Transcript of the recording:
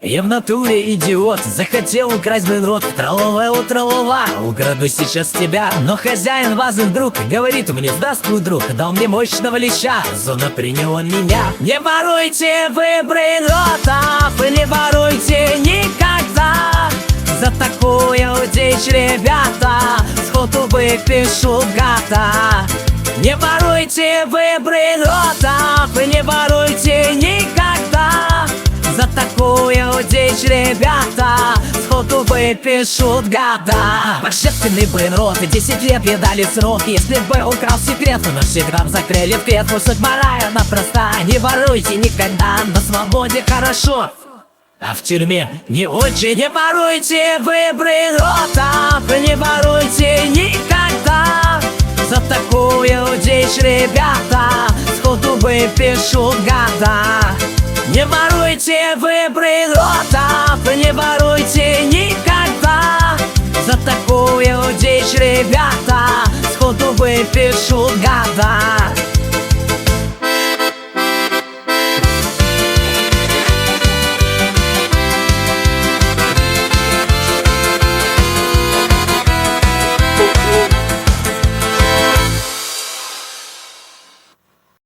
Я в натуре идиот, захотел украсть рот. Тралова, украду сейчас тебя. Но хозяин вазы вдруг говорит мне: здравствуй, друг. Дал мне мощного леща, зона принял он меня. Не воруйте вы брейнротов, не воруйте никогда. За такую дичь, ребята, сходу выпишу гада. Не воруйте вы брейнротов, не воруйте никогда. За такую дичь, ребята, сходу выпишут года. Божественный брейнрот, 10 лет мне дали срок. Если бы украл секрет, то навсегда закрыли в клетку. Суть морально проста: не воруйте никогда, на свободе хорошо, а в тюрьме не очень. Не воруйте вы брейнротов, не воруйте никогда. За такую дичь, ребята, сходу выпишут года. Не воруйте вы брейнротов, не воруйте никогда. За такую дичь, ребята, сходу выпишут года.